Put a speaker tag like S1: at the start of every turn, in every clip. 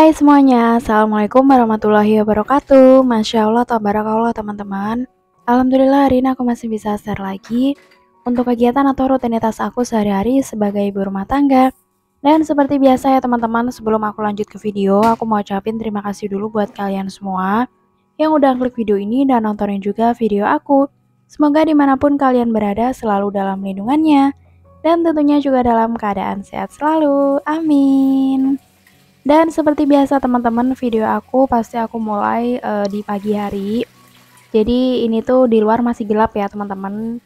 S1: Hai semuanya, Assalamualaikum warahmatullahi wabarakatuh. Masya Allah, tabarakallah teman-teman. Alhamdulillah hari ini aku masih bisa share lagi untuk kegiatan atau rutinitas aku sehari-hari sebagai ibu rumah tangga. Dan seperti biasa ya teman-teman, sebelum aku lanjut ke video, aku mau ucapin terima kasih dulu buat kalian semua yang udah klik video ini dan nontonin juga video aku. Semoga dimanapun kalian berada selalu dalam lindungannya dan tentunya juga dalam keadaan sehat selalu. Amin. Dan seperti biasa teman-teman, video aku pasti aku mulai di pagi hari. Jadi ini tuh di luar masih gelap ya teman-teman,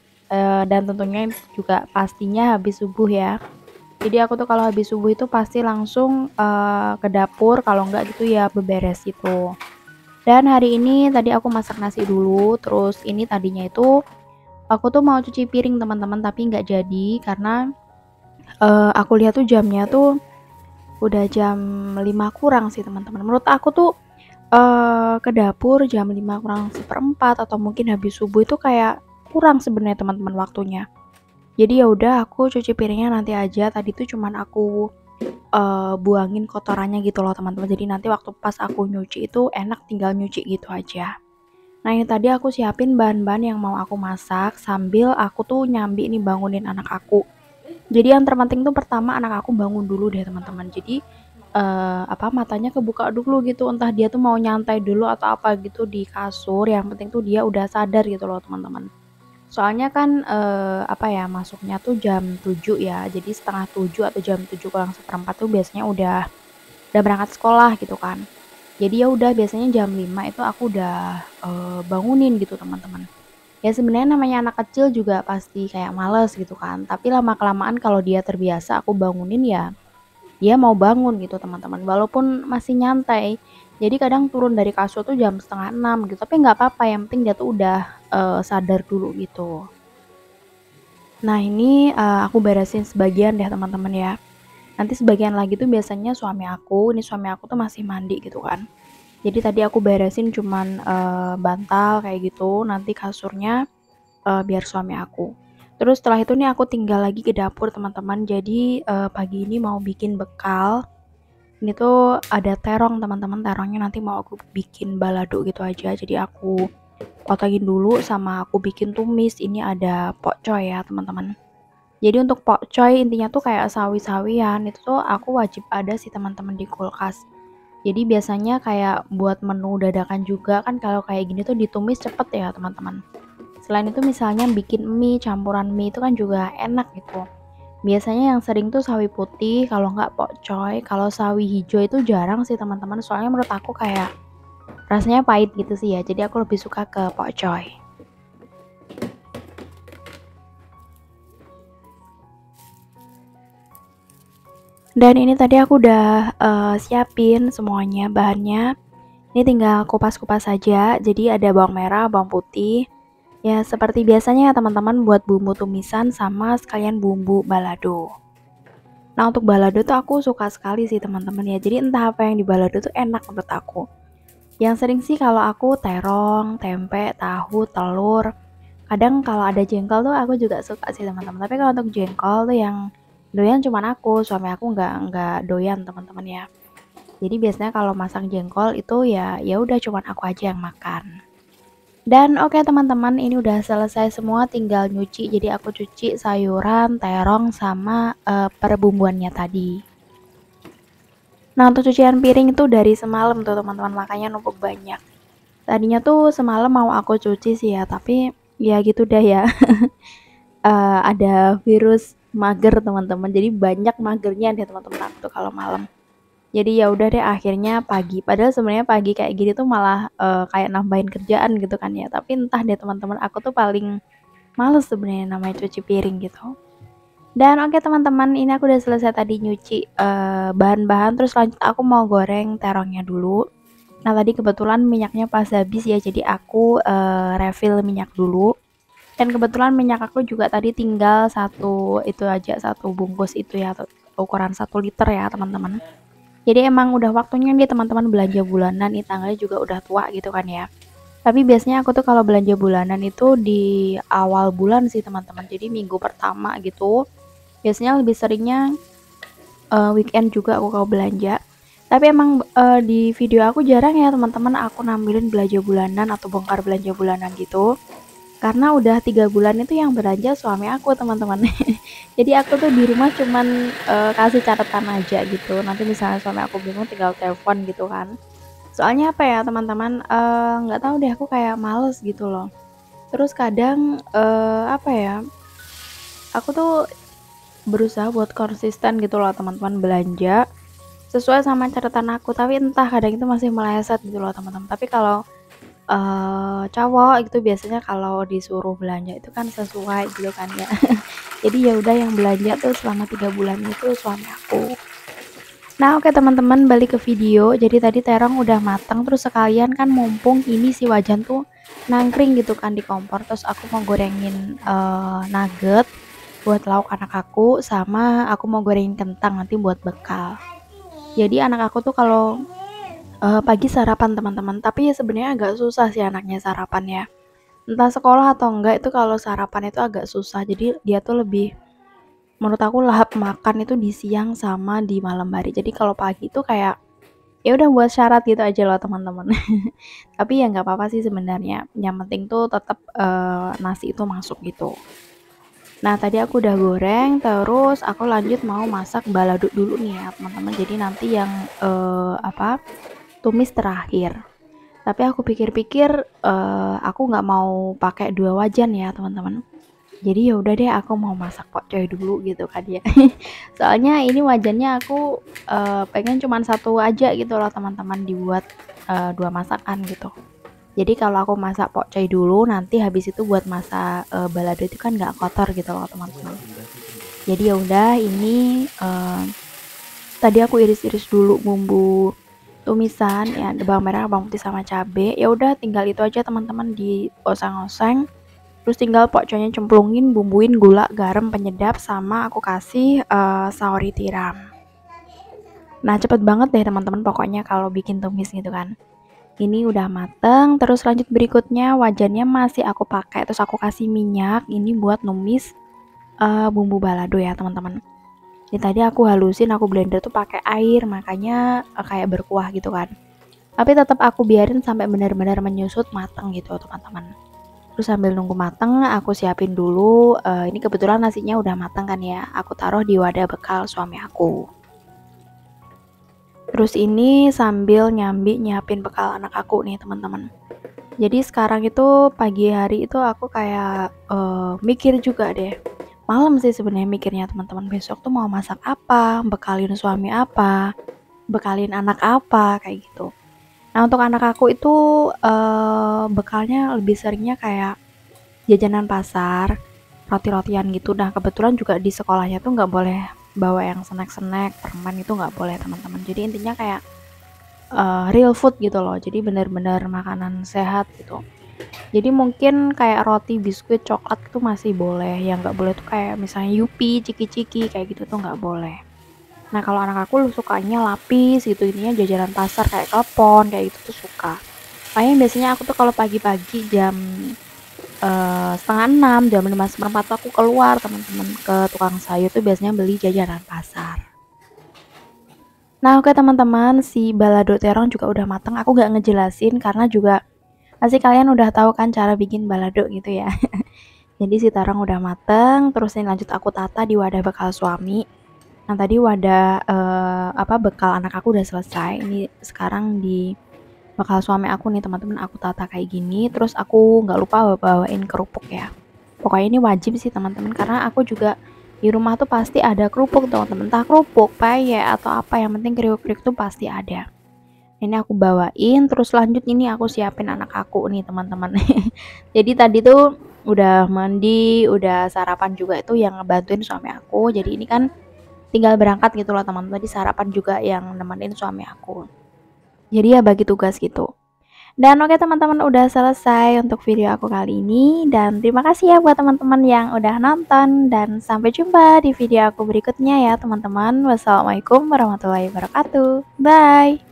S1: dan tentunya juga pastinya habis subuh ya. Jadi aku tuh kalau habis subuh itu pasti langsung ke dapur, kalau enggak gitu ya beberes gitu. Dan hari ini tadi aku masak nasi dulu, terus ini tadinya itu aku tuh mau cuci piring teman-teman, tapi nggak jadi karena aku lihat tuh jamnya tuh udah jam 5 kurang sih teman-teman. Menurut aku tuh ke dapur jam 5 kurang seperempat atau mungkin habis subuh itu kayak kurang sebenarnya teman-teman waktunya. Jadi ya udah aku cuci piringnya nanti aja. Tadi tuh cuman aku buangin kotorannya gitu loh teman-teman. Jadi nanti waktu pas aku nyuci itu enak tinggal nyuci gitu aja. Nah ini tadi aku siapin bahan-bahan yang mau aku masak sambil aku tuh nyambi nih bangunin anak aku. Jadi yang terpenting tuh pertama anak aku bangun dulu deh teman-teman. Jadi matanya kebuka dulu gitu, entah dia tuh mau nyantai dulu atau apa gitu di kasur, yang penting tuh dia udah sadar gitu loh teman-teman. Soalnya kan, masuknya tuh jam 7 ya, jadi setengah 7 atau jam 7 kurang seperempat tuh biasanya udah berangkat sekolah gitu kan. Jadi ya udah biasanya jam 5 itu aku udah, bangunin gitu teman-teman. Ya sebenarnya namanya anak kecil juga pasti kayak males gitu kan, tapi lama-kelamaan kalau dia terbiasa aku bangunin ya dia mau bangun gitu teman-teman, walaupun masih nyantai. Jadi kadang turun dari kasur tuh jam setengah 6 gitu, tapi nggak apa-apa yang penting dia tuh udah, sadar dulu gitu. Nah ini, aku beresin sebagian deh teman-teman ya. Nanti sebagian lagi tuh biasanya suami aku tuh masih mandi gitu kan. Jadi tadi aku beresin cuman, bantal kayak gitu, nanti kasurnya, biar suami aku. Terus setelah itu nih aku tinggal lagi ke dapur teman-teman, jadi, pagi ini mau bikin bekal. Ini tuh ada terong teman-teman, terongnya nanti mau aku bikin balado gitu aja. Jadi aku potongin dulu sama aku bikin tumis. Ini ada pokcoy ya teman-teman. Jadi untuk pokcoy intinya tuh kayak sawi-sawian itu tuh aku wajib ada sih teman-teman di kulkas. Jadi biasanya kayak buat menu dadakan juga kan kalau kayak gini tuh ditumis cepet ya teman-teman. Selain itu misalnya bikin mie, campuran mie itu kan juga enak gitu. Biasanya yang sering tuh sawi putih, kalau nggak pokcoy, kalau sawi hijau itu jarang sih teman-teman, soalnya menurut aku kayak rasanya pahit gitu sih ya, jadi aku lebih suka ke pokcoy. Dan ini tadi aku udah siapin semuanya bahannya. Ini tinggal kupas-kupas saja. Jadi ada bawang merah, bawang putih. Ya seperti biasanya ya teman-teman buat bumbu tumisan sama sekalian bumbu balado. Nah untuk balado tuh aku suka sekali sih teman-teman ya. Jadi entah apa yang di balado tuh enak menurut aku. Yang sering sih kalau aku terong, tempe, tahu, telur. Kadang kalau ada jengkol tuh aku juga suka sih teman-teman. Tapi kalau untuk jengkol tuh yang doyan cuman aku, suami aku nggak doyan teman-teman ya. Jadi biasanya kalau masak jengkol itu ya udah cuman aku aja yang makan. Dan oke teman-teman, ini udah selesai semua, tinggal nyuci. Jadi aku cuci sayuran, terong sama perbumbuannya tadi. Nah untuk cucian piring itu dari semalam tuh teman-teman, makanya numpuk banyak. Tadinya tuh semalam mau aku cuci sih ya, tapi ya gitu dah ya. Ada virus mager teman-teman, jadi banyak magernya deh teman-teman aku tuh kalau malam. Jadi ya udah deh akhirnya pagi. Padahal sebenarnya pagi kayak gini tuh malah kayak nambahin kerjaan gitu kan ya. Tapi entah deh teman-teman, aku tuh paling males sebenarnya namanya cuci piring gitu. Dan oke teman-teman, ini aku udah selesai tadi nyuci bahan-bahan, terus lanjut aku mau goreng terongnya dulu. Nah tadi kebetulan minyaknya pas habis ya, jadi aku refill minyak dulu. Dan kebetulan minyak aku juga tadi tinggal satu itu aja, satu bungkus itu ya, ukuran 1 liter ya teman-teman. Jadi emang udah waktunya nih teman-teman belanja bulanan, nih tanggalnya juga udah tua gitu kan ya. Tapi biasanya aku tuh kalau belanja bulanan itu di awal bulan sih teman-teman. Jadi minggu pertama gitu. Biasanya lebih seringnya weekend juga aku kalau belanja. Tapi emang di video aku jarang ya teman-teman aku nampilin belanja bulanan atau bongkar belanja bulanan gitu. Karena udah 3 bulan itu yang belanja suami aku teman-teman. Jadi aku tuh di rumah cuman kasih catatan aja gitu. Nanti misalnya suami aku bingung tinggal telepon gitu kan. Soalnya apa ya teman-teman, nggak tahu deh aku kayak males gitu loh. Terus kadang apa ya, aku tuh berusaha buat konsisten gitu loh teman-teman belanja sesuai sama catatan aku, tapi entah kadang itu masih meleset gitu loh teman-teman. Tapi kalau cowok itu biasanya kalau disuruh belanja itu kan sesuai gitu kan ya. Jadi ya udah yang belanja tuh selama 3 bulan itu suami aku. Nah oke teman-teman, balik ke video. Jadi tadi terong udah matang, terus sekalian kan mumpung ini si wajan tuh nangkring gitu kan di kompor, terus aku mau gorengin nugget buat lauk anak aku, sama aku mau gorengin kentang nanti buat bekal. Jadi anak aku tuh kalau pagi sarapan teman-teman, tapi ya sebenarnya agak susah sih anaknya sarapan ya. Entah sekolah atau enggak itu kalau sarapan itu agak susah. Jadi dia tuh lebih, menurut aku lahap makan itu di siang sama di malam hari. Jadi kalau pagi itu kayak ya udah buat syarat gitu aja loh teman-teman. Tapi ya nggak apa-apa sih sebenarnya. Yang penting tuh tetap nasi itu masuk gitu. Nah tadi aku udah goreng, terus aku lanjut mau masak balado dulu nih ya teman-teman. Jadi nanti yang tumis terakhir. Tapi aku pikir-pikir aku nggak mau pakai 2 wajan ya teman-teman. Jadi ya udah deh aku mau masak pokcoy dulu gitu kan ya. Soalnya ini wajannya aku pengen cuman satu aja gitu loh teman-teman, dibuat 2 masakan gitu. Jadi kalau aku masak pokcoy dulu, nanti habis itu buat masak balado itu kan nggak kotor gitu loh teman-teman. Jadi ya udah ini tadi aku iris-iris dulu bumbu tumisan ya, bawang merah, bawang putih sama cabe. Ya udah tinggal itu aja teman-teman, dioseng-oseng. Terus tinggal pokoknya cemplungin, bumbuin gula, garam, penyedap, sama aku kasih saori tiram. Nah cepet banget deh teman-teman pokoknya kalau bikin tumis gitu kan. Ini udah mateng, terus lanjut berikutnya wajannya masih aku pakai, terus aku kasih minyak ini buat numis bumbu balado ya teman-teman. Ini tadi aku halusin, aku blender tuh pakai air, makanya kayak berkuah gitu kan. Tapi tetap aku biarin sampai benar-benar menyusut mateng gitu teman-teman. Terus sambil nunggu mateng, aku siapin dulu. Ini kebetulan nasinya udah mateng kan ya. Aku taruh di wadah bekal suami aku. Terus ini sambil nyiapin bekal anak aku nih teman-teman. Jadi sekarang itu pagi hari itu aku kayak mikir juga deh. Malam sih sebenarnya mikirnya teman-teman, besok tuh mau masak apa, bekalin suami apa, bekalin anak apa kayak gitu. Nah untuk anak aku itu bekalnya lebih seringnya kayak jajanan pasar, roti-rotian gitu. Nah kebetulan juga di sekolahnya tuh nggak boleh bawa yang snack-snack, permen itu nggak boleh teman-teman. Jadi intinya kayak real food gitu loh. Jadi benar-benar makanan sehat gitu. Jadi mungkin kayak roti, biskuit, coklat itu masih boleh. Yang nggak boleh tuh kayak misalnya Yupi, ciki-ciki kayak gitu tuh nggak boleh. Nah kalau anak aku sukanya lapis gitu, intinya jajanan pasar kayak klepon kayak gitu tuh suka. Makanya biasanya aku tuh kalau pagi-pagi jam 5:30, jam 5:04 aku keluar teman-teman ke tukang sayur tuh biasanya beli jajanan pasar. Nah oke teman-teman, si balado terong juga udah matang. Aku gak ngejelasin karena juga pasti kalian udah tahu kan cara bikin balado gitu ya. Jadi si terong udah mateng, terus ini lanjut aku tata di wadah bekal suami. Nah tadi wadah bekal anak aku udah selesai. Ini sekarang di bekal suami aku nih teman-teman, aku tata kayak gini. Terus aku nggak lupa bawain kerupuk ya. Pokoknya ini wajib sih teman-teman, karena aku juga di rumah tuh pasti ada kerupuk teman-teman, entah kerupuk, peyek atau apa, yang penting kriuk-kriuk tuh pasti ada. Ini aku bawain, terus lanjut ini aku siapin anak aku nih teman-teman. Jadi tadi tuh udah mandi, udah sarapan juga itu yang ngebantuin suami aku. Jadi ini kan tinggal berangkat gitu loh teman-teman. Tadi sarapan juga yang nemenin suami aku. Jadi ya bagi tugas gitu. Dan oke teman-teman, udah selesai untuk video aku kali ini. Dan terima kasih ya buat teman-teman yang udah nonton. Dan sampai jumpa di video aku berikutnya ya teman-teman. Wassalamualaikum warahmatullahi wabarakatuh. Bye.